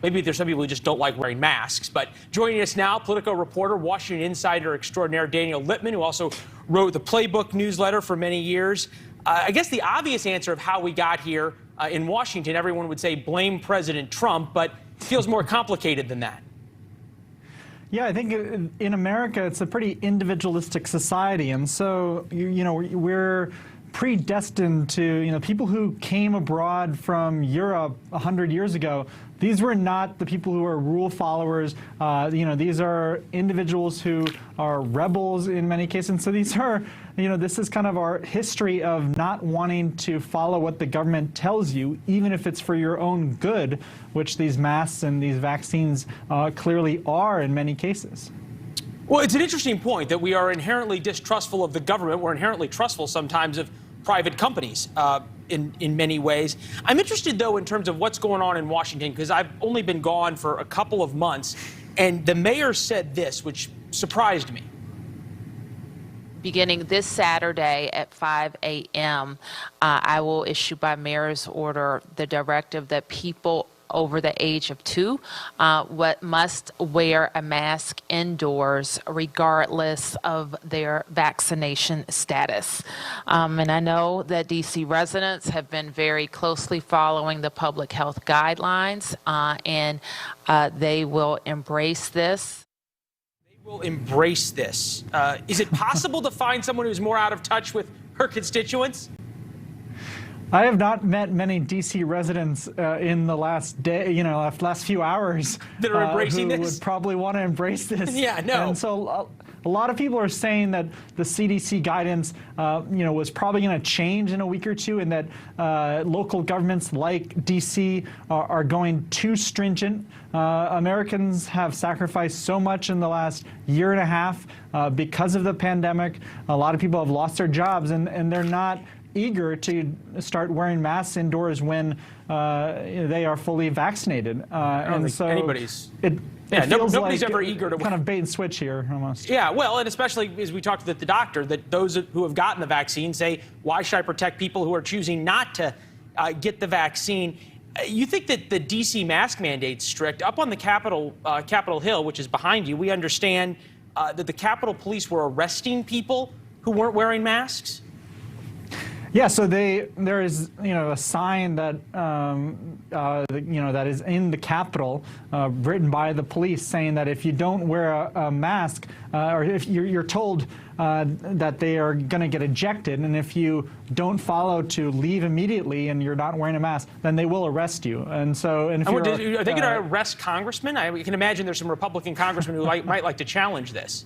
maybe there's some people who just don't like wearing masks. But joining us now, Politico reporter, Washington insider extraordinaire Daniel LIPPMAN, who also wrote the Playbook newsletter for many years. I guess the obvious answer of how we got here in Washington, everyone would say blame President Trump, but it feels more complicated than that. Yeah, I think in America, it's a pretty individualistic society. And so, we're predestined to, people who came abroad from Europe 100 years ago. These were not the people who are rule followers. These are individuals who are rebels in many cases. And so these are, this is kind of our history of not wanting to follow what the government tells you, even if it's for your own good, which these masks and these vaccines clearly are in many cases. Well, it's an interesting point that we are inherently distrustful of the government. We're inherently trustful sometimes of private companies in many ways. I'm interested, though, in terms of what's going on in Washington, because I've only been gone for a couple of months, and the mayor said this, which surprised me. Beginning this Saturday at 5 a.m., I will issue by mayor's order the directive that people over the age of 2 must wear a mask indoors regardless of their vaccination status. And I know that D.C. residents have been very closely following the public health guidelines, and they will embrace this. Will embrace this. Is it possible to find someone who's more out of touch with her constituents? I have not met many D.C. residents in the last day, last few hours that are embracing who this? would probably want to embrace this. Yeah, no. And so a lot of people are saying that the CDC guidance, was probably going to change in a week or two, and that local governments like D.C. are going too stringent. Americans have sacrificed so much in the last year and a half because of the pandemic. A lot of people have lost their jobs, and they're not eager to start wearing masks indoors when they are fully vaccinated. And so anybody's. Nobody's ever eager to kind of bait and switch here, almost. Yeah, well, and especially as we talked to the doctor, that those who have gotten the vaccine say, why should I protect people who are choosing not to get the vaccine? You think that the D.C. mask mandate's strict? Up on the Capitol Hill, which is behind you, we understand that the Capitol Police were arresting people who weren't wearing masks? Yeah, so there is a sign that that is in the Capitol, written by the police, saying that if you don't wear a mask, or if you're told that they are going to get ejected, and if you don't follow to leave immediately and you're not wearing a mask, then they will arrest you. And so, are they going to arrest congressmen? I can imagine there's some Republican congressmen who might like to challenge this.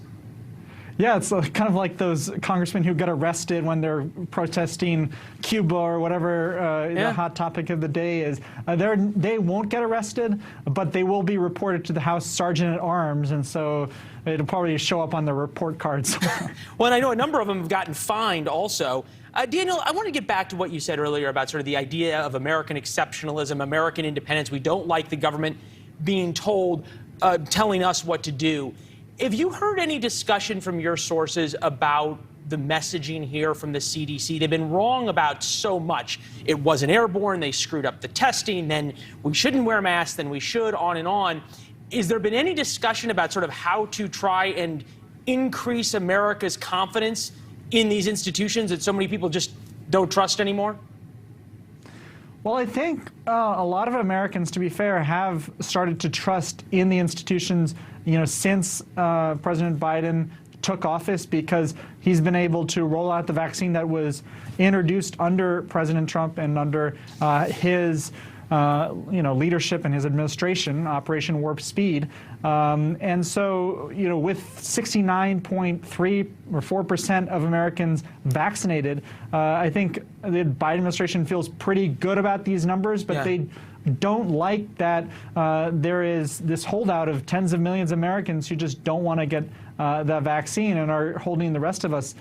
Yeah, it's kind of like those congressmen who get arrested when they're protesting Cuba or whatever the hot topic of the day is. They won't get arrested, but they will be reported to the House Sergeant at Arms, and so it'll probably show up on the report cards. Well, and I know a number of them have gotten fined also. Daniel, I want to get back to what you said earlier about sort of the idea of American exceptionalism, American independence. We don't like the government being told, telling us what to do. Have you heard any discussion from your sources about the messaging here from the CDC? They've been wrong about so much. It wasn't airborne, they screwed up the testing, then we shouldn't wear masks, then we should, on and on. Is there been any discussion about sort of how to try and increase America's confidence in these institutions that so many people just don't trust anymore? Well, I think a lot of Americans, to be fair, have started to trust in the institutions, since President Biden took office, because he's been able to roll out the vaccine that was introduced under President Trump and under his leadership and his administration, Operation Warp Speed. And so, with 69.3 or 4% of Americans vaccinated, I think the Biden administration feels pretty good about these numbers, but they don't like that there is this holdout of tens of millions of Americans who just don't want to get the vaccine and are holding the rest of us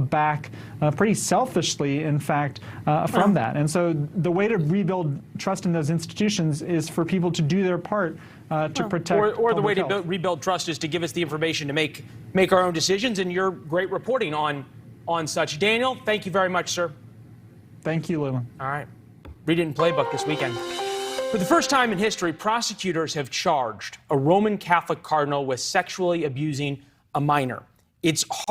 back pretty selfishly, in fact, from that. And so the way to rebuild trust in those institutions is for people to do their part to protect or the way health. to rebuild trust is to give us the information to make our own decisions, and your great reporting on such. Daniel, thank you very much, sir. Thank you, Leland. All right. Read it in Playbook this weekend. For the first time in history, prosecutors have charged a Roman Catholic cardinal with sexually abusing a minor. It's hard